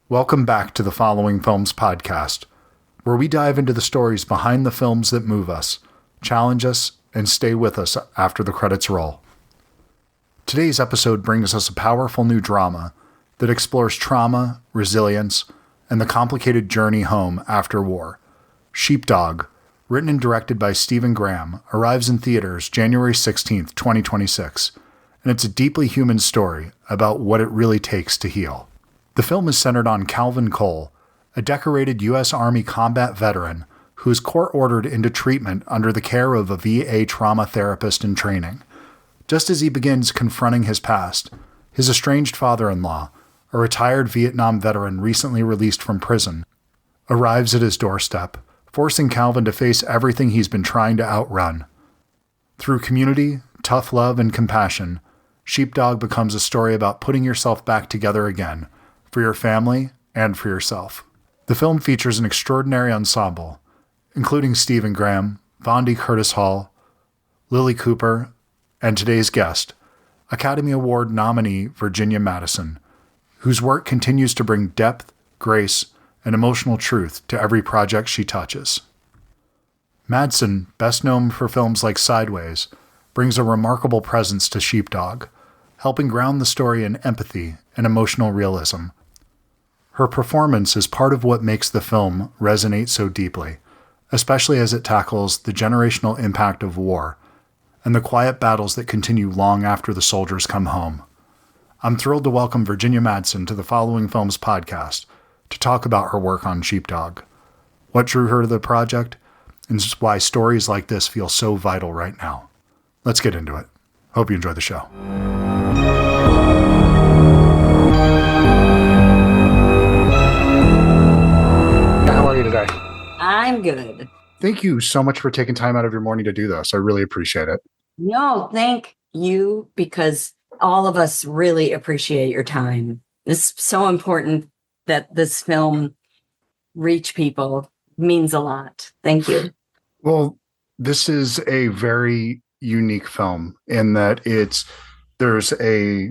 Welcome back to the Following Films podcast, where we dive into the stories behind the films that move us, challenge us, and stay with us after the credits roll. Today's episode brings us a powerful new drama that explores trauma, resilience, and the complicated journey home after war. Sheepdog, written and directed by Steven Grayhm, arrives in theaters January 16th, 2026, and it's a deeply human story about what it really takes to heal. The film is centered on Calvin Cole, a decorated U.S. Army combat veteran who is court-ordered into treatment under the care of a VA trauma therapist in training. Just as he begins confronting his past, his estranged father-in-law, a retired Vietnam veteran recently released from prison, arrives at his doorstep, forcing Calvin to face everything he's been trying to outrun. Through community, tough love, and compassion, Sheepdog becomes a story about putting yourself back together again, for your family and for yourself. The film features an extraordinary ensemble, including Steven Grayhm, Vondie Curtis Hall, Lily Cooper, and today's guest, Academy Award nominee Virginia Madsen, whose work continues to bring depth, grace, and emotional truth to every project she touches. Madsen, best known for films like Sideways, brings a remarkable presence to Sheepdog, helping ground the story in empathy and emotional realism. Her performance is part of what makes the film resonate so deeply, especially as it tackles the generational impact of war and the quiet battles that continue long after the soldiers come home. I'm thrilled to welcome Virginia Madsen to the Following Films podcast to talk about her work on Sheepdog, what drew her to the project, and why stories like this feel so vital right now. Let's get into it. Hope you enjoy the show. How are you today? I'm good. Thank you so much for taking time out of your morning to do this. I really appreciate it. No, thank you, because all of us really appreciate your time. It's so important that this film reach people. It means a lot. Thank you. Well, this is a very unique film in that there's a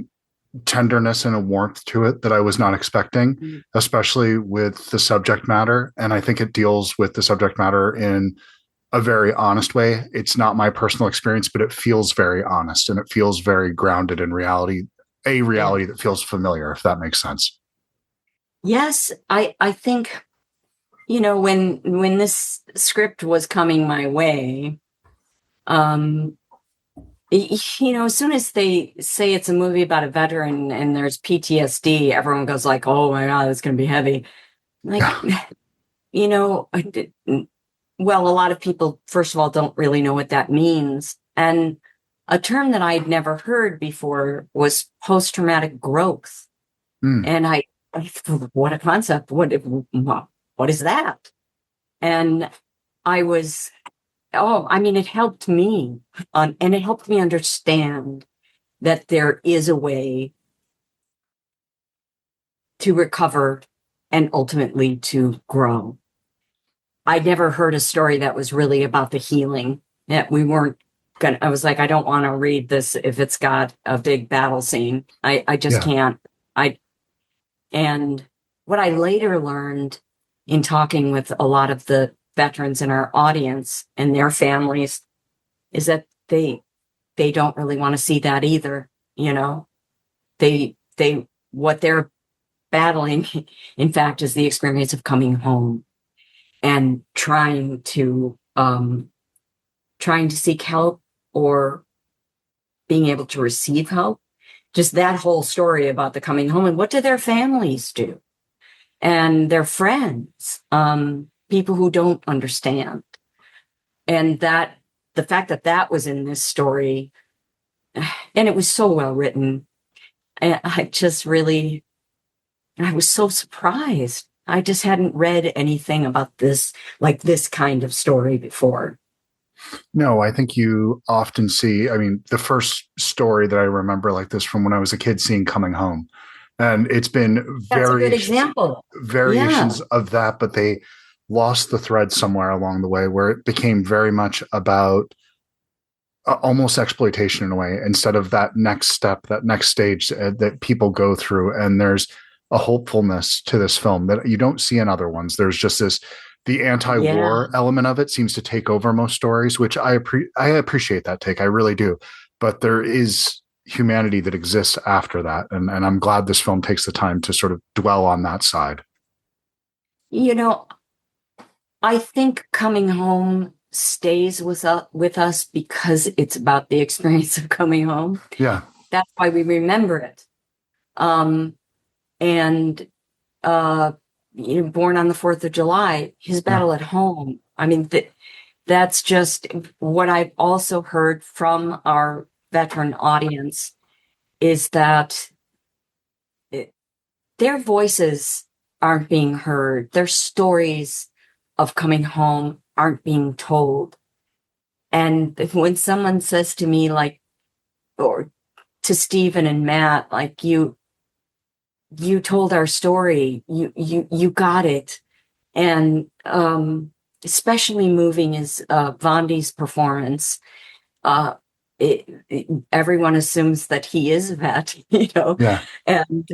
tenderness and a warmth to it that I was not expecting, especially with the subject matter. And I think it deals with the subject matter in a very honest way. It's not my personal experience, but it feels very honest and it feels very grounded in reality, a reality that feels familiar, if that makes sense. Yes, I think, when this script was coming my way, as soon as they say it's a movie about a veteran and there's PTSD, everyone goes like, oh my God, it's going to be heavy. Like, well, a lot of people, first of all, don't really know what that means. And a term that I'd never heard before was post-traumatic growth. And I what a concept. What is that? And it helped me and it helped me understand that there is a way to recover and ultimately to grow. I'd never heard a story that was really about the healing. That we weren't gonna. I was like, I don't want to read this if it's got a big battle scene. I just can't. And what I later learned in talking with a lot of the veterans in our audience and their families is that they don't really want to see that either. What they're battling, in fact, is the experience of coming home and trying to seek help or being able to receive help. Just that whole story about the coming home and what do their families do and their friends, people who don't understand. And that the fact that was in this story, and it was so well written, and I was so surprised. I just hadn't read anything about this kind of story before. No, I think you often see, the first story that I remember like this from when I was a kid seeing Coming Home. And it's been That's a good example. Variations of that, but they lost the thread somewhere along the way where it became very much about almost exploitation in a way, instead of that next step, that next stage that people go through. And there's a hopefulness to this film that you don't see in other ones. There's just the Yeah. anti-war element of it seems to take over most stories, which I appreciate that take. I really do. But there is humanity that exists after that. And I'm glad this film takes the time to sort of dwell on that side. You know, I think Coming Home stays with us because it's about the experience of coming home. Yeah. That's why we remember it. Um, and Born on the 4th of July, his Yeah. battle at home. I mean, that's just what I've also heard from our veteran audience is that their voices aren't being heard. Their stories of coming home aren't being told. And when someone says to me, like, or to Steven and Matt, like, you told our story, you got it. And especially moving is Vondi's performance. Uh, Everyone assumes that he is a vet, Yeah. and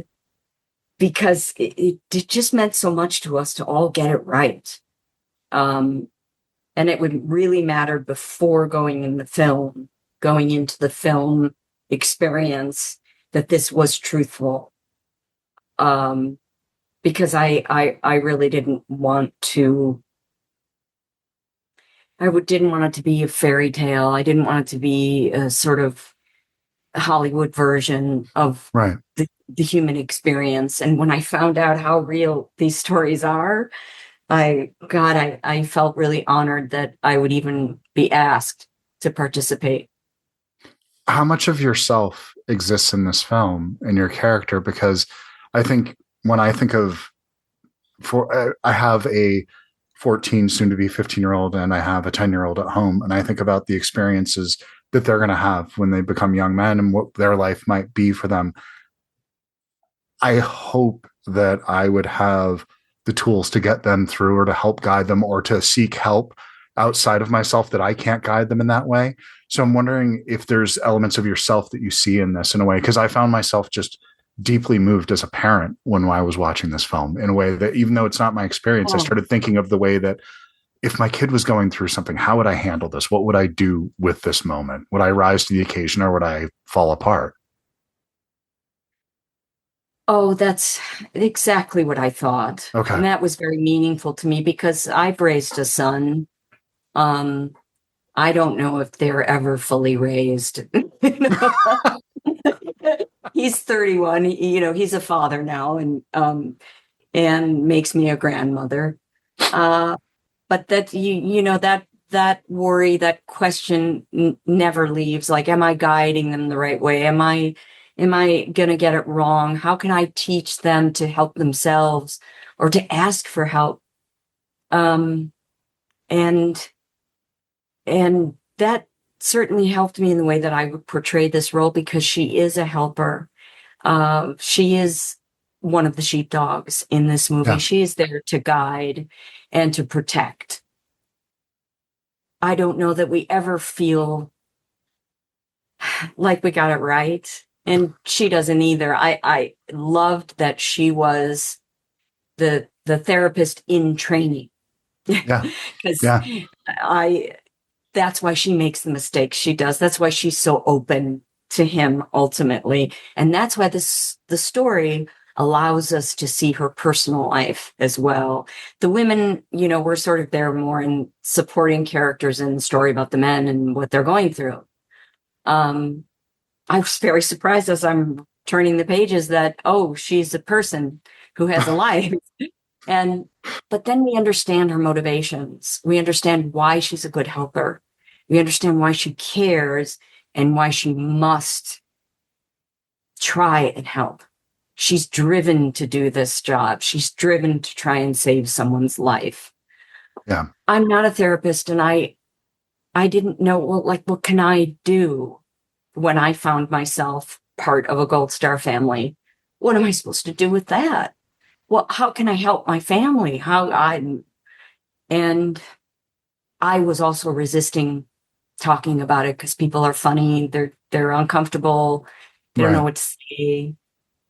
because it just meant so much to us to all get it right. And it would really matter before going into the film experience that this was truthful. Because I really didn't want to. Didn't want it to be a fairy tale. I didn't want it to be a sort of Hollywood version of Right. the human experience. And when I found out how real these stories are, I felt really honored that I would even be asked to participate. How much of yourself exists in this film and your character? Because I think when I think of I have a 14 soon to be 15-year-old and I have a 10-year-old at home, and I think about the experiences that they're going to have when they become young men and what their life might be for them. I hope that I would have the tools to get them through or to help guide them or to seek help outside of myself that I can't guide them in that way. So I'm wondering if there's elements of yourself that you see in this in a way, because I found myself just deeply moved as a parent when I was watching this film in a way that even though it's not my experience, I Oh, started thinking of the way that if my kid was going through something, how would I handle this? What would I do with this moment? Would I rise to the occasion or would I fall apart? oh, that's exactly what I thought. Okay. And that was very meaningful to me because I've raised a son. Um, I don't know if they're ever fully raised. He's 31. He's a father now, and makes me a grandmother. Uh, but that that worry, that question never leaves. Like, am I guiding them the right way? Am I gonna get it wrong? How can I teach them to help themselves or to ask for help? Um, and and that certainly helped me in the way that I would portray this role because she is a helper. She is one of the sheepdogs in this movie. Yeah. She is there to guide and to protect. I don't know that we ever feel like we got it right. And she doesn't either. I loved that she was the therapist in training. Yeah. Because Yeah. I that's why she makes the mistakes she does. That's why she's so open to him ultimately. And that's why the story allows us to see her personal life as well. The women, we're sort of there more in supporting characters in the story about the men and what they're going through. Um, I was very surprised as I'm turning the pages that, oh, she's a person who has a life. And but then we understand her motivations. We understand why she's a good helper. We understand why she cares and why she must try and help. She's driven to do this job. She's driven to try and save someone's life. Yeah. I'm not a therapist and I didn't know, well, like, what can I do when I found myself part of a Gold Star family? What am I supposed to do with that? Well, how can I help my family? And I was also resisting talking about it because people are funny, they're uncomfortable, they don't know Right. what to say.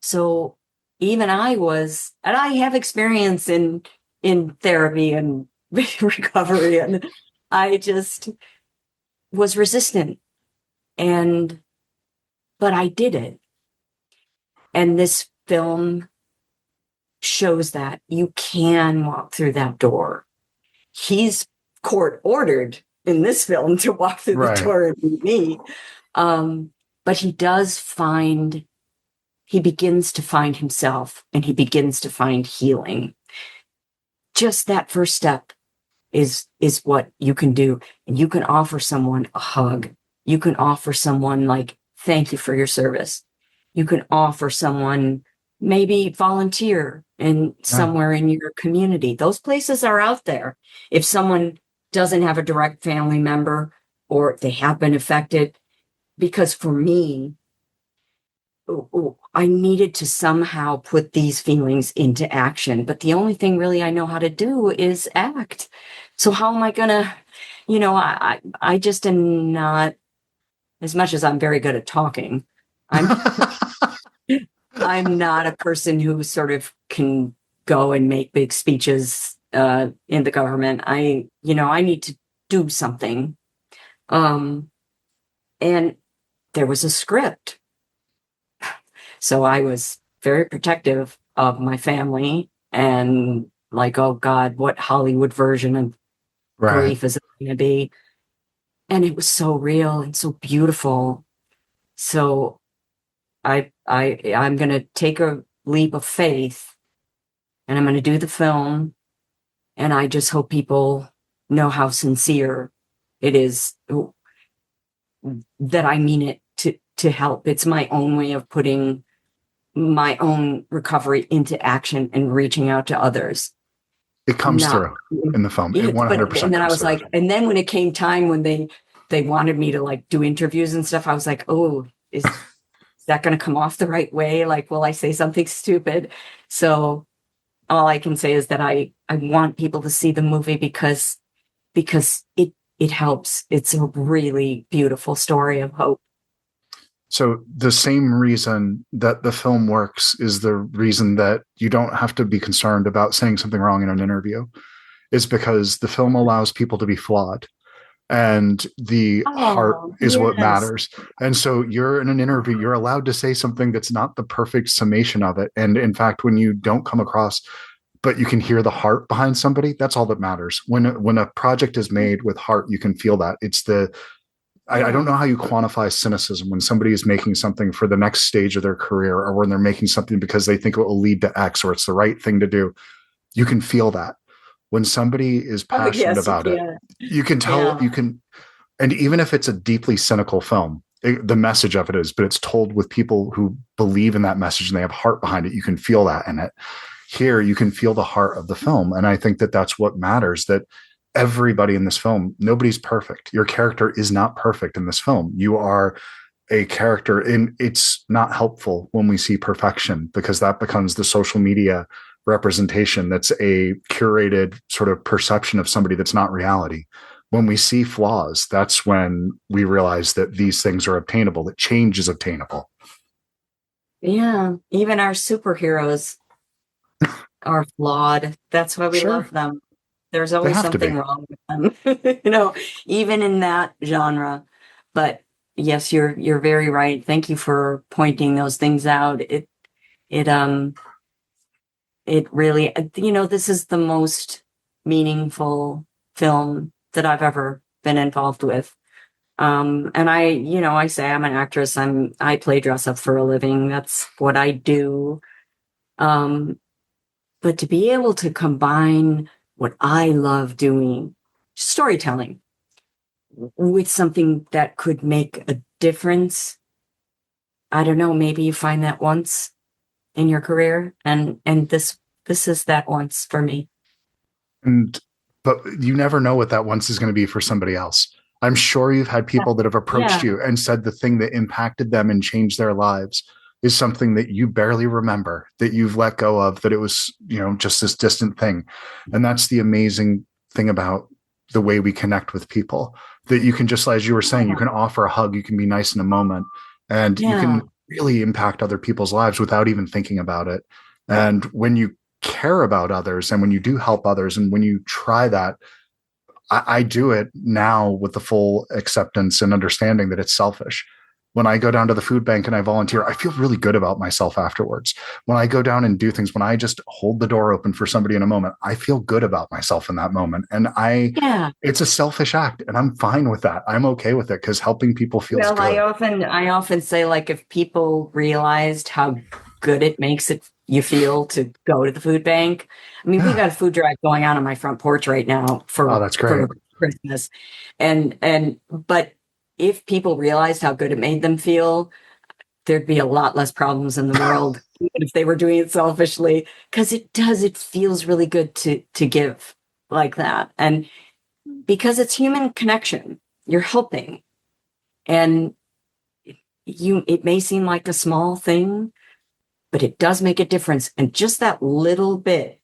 So even I was, and I have experience in therapy and recovery, and I just was resistant. But I did it. And this film shows that you can walk through that door. He's court ordered in this film to walk through the door and meet me. But he begins to find himself, and he begins to find healing. Just that first step is what you can do. And you can offer someone a hug. You can offer someone like, thank you for your service. You can offer someone maybe volunteer somewhere in your community. Those places are out there. If someone doesn't have a direct family member or they have been affected, because for me, I needed to somehow put these feelings into action. But the only thing really I know how to do is act. So how am I going to, I just am not, as much as I'm very good at talking, I'm not a person who sort of can go and make big speeches in the government. I need to do something. And there was a script. So I was very protective of my family and like, oh God, what Hollywood version of grief is it going to be? And it was so real and so beautiful. So I'm going to take a leap of faith, and I'm going to do the film. And I just hope people know how sincere it is, that I mean it to help. It's my own way of putting my own recovery into action and reaching out to others. It comes through in the film. It 100%. And then I was like, and then when it came time when they wanted me to like do interviews and stuff, I was like, oh, is that going to come off the right way? Like, will I say something stupid? So all I can say is that I want people to see the movie because it helps. It's a really beautiful story of hope. So the same reason that the film works is the reason that you don't have to be concerned about saying something wrong in an interview, is because the film allows people to be flawed. And the heart is what matters. And so you're in an interview, you're allowed to say something that's not the perfect summation of it. And in fact, when you don't come across, but you can hear the heart behind somebody, that's all that matters. When a project is made with heart, you can feel that. It's I don't know how you quantify cynicism when somebody is making something for the next stage of their career, or when they're making something because they think it will lead to X or it's the right thing to do. You can feel that. When somebody is passionate about it, you can tell, and even if it's a deeply cynical film, the message of it is, but it's told with people who believe in that message and they have heart behind it. You can feel that in it. Here, you can feel the heart of the film. And I think that that's what matters, that everybody in this film, nobody's perfect. Your character is not perfect in this film. You are a character, and it's not helpful when we see perfection, because that becomes the social media representation. That's a curated sort of perception of somebody that's not reality. When we see flaws, that's when we realize that these things are obtainable, that change is obtainable. Yeah, even our superheroes are flawed. That's why we love them. There's always something wrong with them, even in that genre. But yes, you're very right. Thank you for pointing those things out. It really, this is the most meaningful film that I've ever been involved with. And I say I'm an actress. I play dress up for a living. That's what I do. But to be able to combine what I love doing, storytelling, with something that could make a difference. I don't know, maybe you find that once in your career, and this is that once for me. But you never know what that once is going to be for somebody else. I'm sure you've had people that have approached you and said the thing that impacted them and changed their lives is something that you barely remember, that you've let go of, that it was, just this distant thing. And that's the amazing thing about the way we connect with people, that you can just, as you were saying, you can offer a hug, you can be nice in a moment, and you can really impact other people's lives without even thinking about it. And when you care about others and when you do help others and when you try that, I do it now with the full acceptance and understanding that it's selfish. When I go down to the food bank and I volunteer, I feel really good about myself afterwards. When I go down and do things, when I just hold the door open for somebody in a moment, I feel good about myself in that moment. And Yeah. it's a selfish act and I'm fine with that. I'm okay with it because helping people feels Well, good. I often say, like, if people realized how good it makes it you feel to go to the food bank. I mean, we Yeah. got a food drive going on my front porch right now Oh, that's great. for Christmas. But if people realized how good it made them feel, there'd be a lot less problems in the world, even if they were doing it selfishly, because it feels really good to give like that. And because it's human connection, you're helping. And it may seem like a small thing, but it does make a difference. And just that little bit,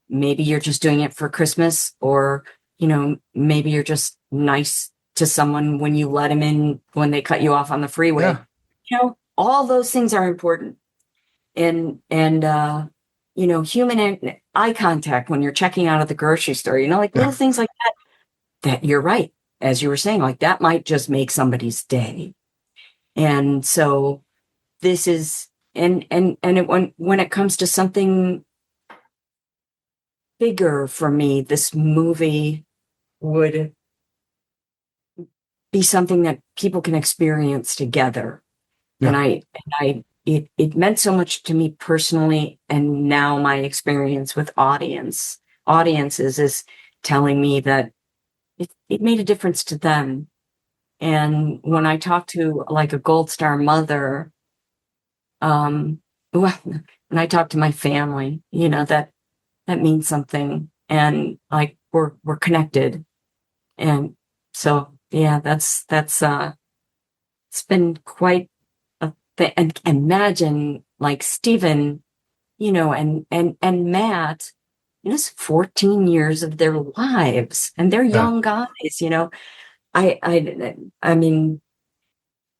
maybe you're just doing it for Christmas, or, maybe you're just nice to someone when you let them in, when they cut you off on the freeway. Yeah. All those things are important. And human eye contact when you're checking out of the grocery store, like little Yeah. things like that you're right. As you were saying, like that might just make somebody's day. And so this is, when it comes to something bigger for me, this movie would be something that people can experience together. Yeah. It meant so much to me personally. And now my experience with audiences is telling me that it made a difference to them. And when I talk to like a Gold Star mother, well, when I talk to my family, that means something. And like we're connected. And so yeah, that's it's been quite a thing. And imagine like Steven, and Matt, it's 14 years of their lives, and they're Yeah. young guys. I mean,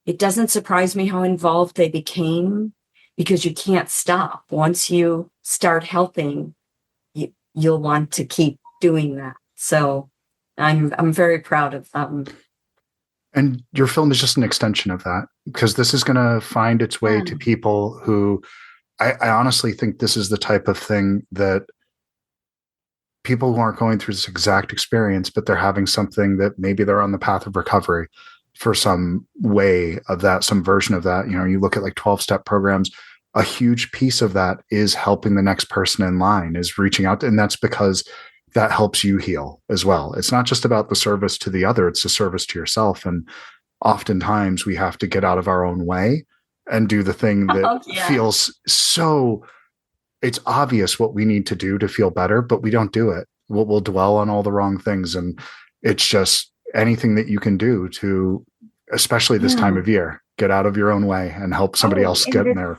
it doesn't surprise me how involved they became, because you can't stop. Once you start helping, you'll want to keep doing that. So I'm very proud of them. And your film is just an extension of that because this is going to find its way Yeah. to people who I honestly think this is the type of thing that people who aren't going through this exact experience, but they're having something that maybe they're on the path of recovery for some way of that, some version of that. You look at like 12-step programs, a huge piece of that is helping the next person in line, is reaching out. And that's because that helps you heal as well. It's not just about the service to the other, it's a service to yourself. And oftentimes we have to get out of our own way and do the thing that Oh, yeah. feels so it's obvious what we need to do to feel better, but we don't do it. We'll dwell on all the wrong things. And it's just anything that you can do to, especially this time Yeah. of year, get out of your own way and help somebody Oh, else get and in there.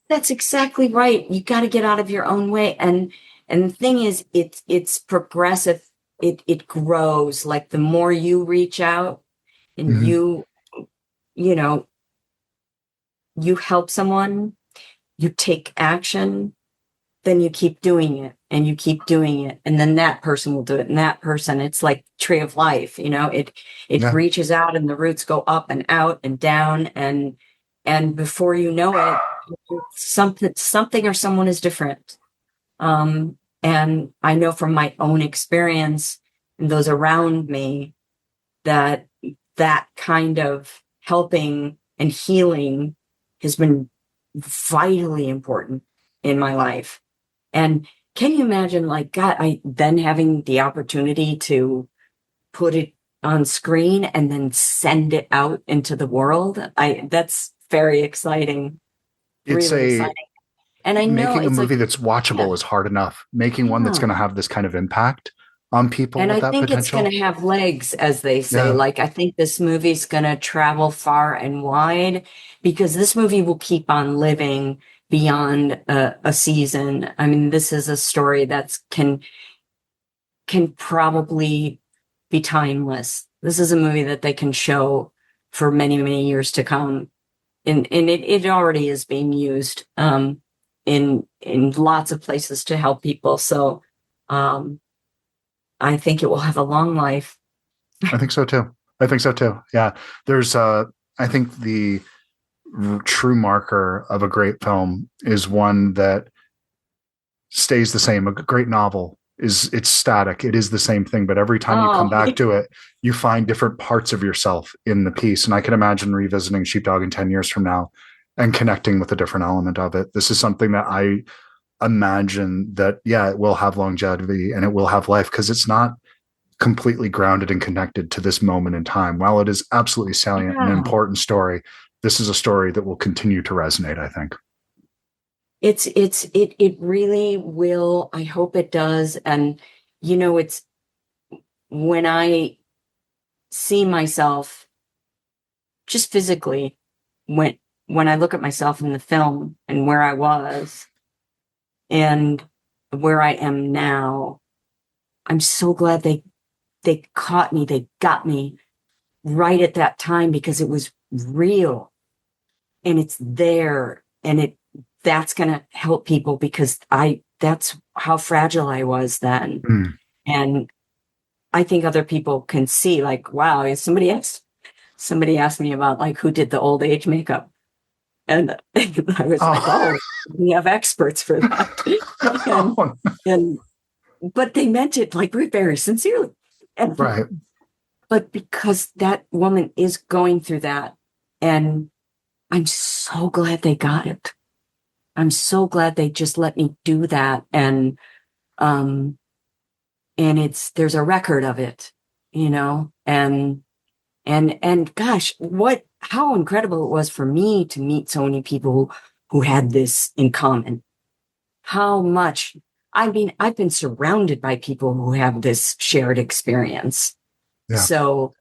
that's exactly right. You got to get out of your own way. And the thing is, it's progressive. It grows. Like the more you reach out and Mm-hmm. you know, you help someone, you take action, then you keep doing it and you keep doing it. And then that person will do it. And that person, it's like tree of life, it Yeah. reaches out and the roots go up and out and down. And before you know it, something or someone is different. And I know from my own experience and those around me that that kind of helping and healing has been vitally important in my life. And can you imagine, like, God, I then having the opportunity to put it on screen and then send it out into the world? That's very exciting, It's really a exciting. And I know making a it's like, movie that's yeah, watchable is hard enough. Making one that's yeah. going to have this kind of impact on people And with I that think it's going potential. to have legs, as they say. Yeah. Like, I think this movie's going to travel far and wide, because this movie will keep on living beyond a season. I mean, this is a story that's can probably be timeless. This is a movie that they can show for many, many years to come. And it already is being used in lots of places to help people. So I think it will have a long life. I think so too. Yeah. There's I think the true marker of a great film is one that stays the same. A great novel it's static. It is the same thing, but every time you come back to it, you find different parts of yourself in the piece. And I can imagine revisiting Sheepdog in 10 years from now and connecting with a different element of it. This is something that I imagine that, yeah, it will have longevity and it will have life because it's not completely grounded and connected to this moment in time. While it is absolutely salient and an important story, this is a story that will continue to resonate, I think. It really will. I hope it does. And, it's when I see myself just physically, when I look at myself in the film and where I was and where I am now, I'm so glad they caught me. They got me right at that time because it was real and it's there and that's going to help people because that's how fragile I was then. And I think other people can see like, wow, somebody asked me about like who did the old age makeup. And I was like, oh, we have experts for that. But they meant it like very sincerely. And, right. But because that woman is going through that, and I'm so glad they got it. I'm so glad they just let me do that. And there's a record of it, and gosh, how incredible it was for me to meet so many people who had this in common. How much, I mean, I've been surrounded by people who have this shared experience. Yeah. So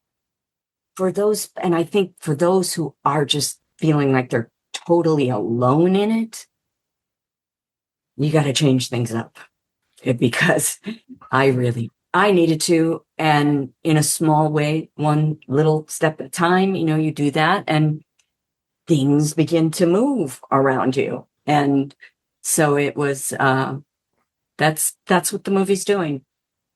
and I think for those who are just feeling like they're totally alone in it, you got to change things up because I needed to. And in a small way, one little step at a time, you do that and things begin to move around you. And so it was, that's what the movie's doing.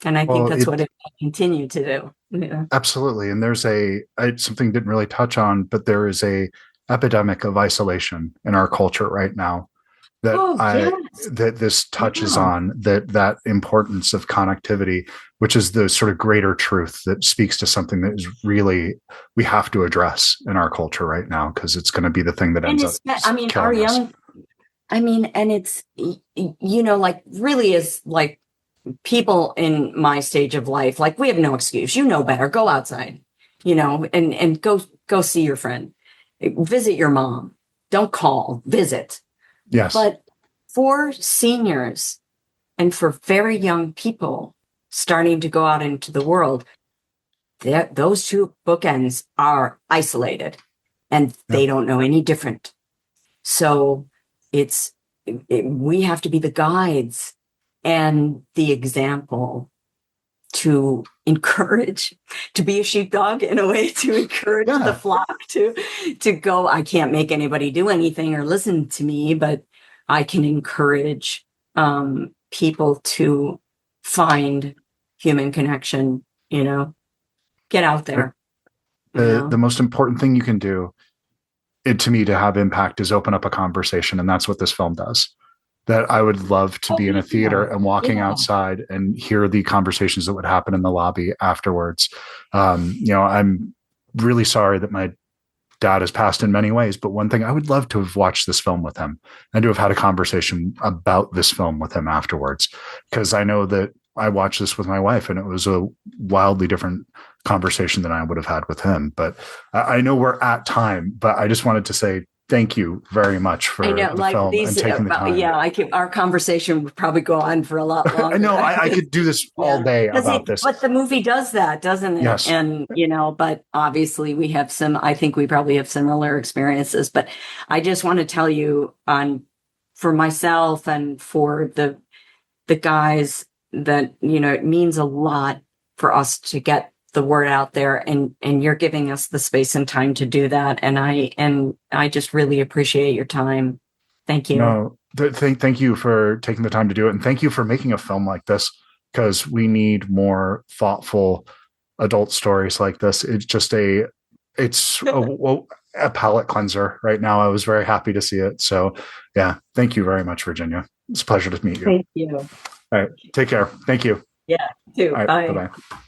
And I think that's what it will continue to do. Yeah. Absolutely. And there's something didn't really touch on, but there is a epidemic of isolation in our culture right now that this touches on, that importance of connectivity, which is the sort of greater truth that speaks to something that is really, we have to address in our culture right now, because it's going to be the thing that ends up killing us. And it's, like really is like people in my stage of life, like we have no excuse, better, go outside, and go see your friend, visit your mom, don't call, visit. Yes. But for seniors and for very young people starting to go out into the world, those two bookends are isolated and they don't know any different. So we have to be the guides and the example to encourage, to be a sheepdog in a way, to encourage the flock to go. I can't make anybody do anything or listen to me, but I can encourage people to find human connection, get out there. The most important thing you can do, to me, to have impact is open up a conversation. And that's what this film does. That I would love to be in a theater and walking outside and hear the conversations that would happen in the lobby afterwards. I'm really sorry that my dad has passed in many ways, but one thing, I would love to have watched this film with him and to have had a conversation about this film with him afterwards. Because I know that I watched this with my wife and it was a wildly different conversation than I would have had with him. But I know we're at time, but I just wanted to say thank you very much for the film and taking the time. Yeah, our conversation would probably go on for a lot longer. I know, I could do this all day about this. But the movie does that, doesn't it? Yes. And, but obviously I think we probably have similar experiences. But I just want to tell you for myself and for the guys that, it means a lot for us to get the word out there, and you're giving us the space and time to do that. And I just really appreciate your time. Thank you. No, Thank you for taking the time to do it. And thank you for making a film like this, because we need more thoughtful adult stories like this. It's a palate cleanser right now. I was very happy to see it. So yeah, thank you very much, Virginia. It's a pleasure to meet you. Thank you. All right. Take care. Thank you. Yeah, too. All right. Bye. Bye-bye.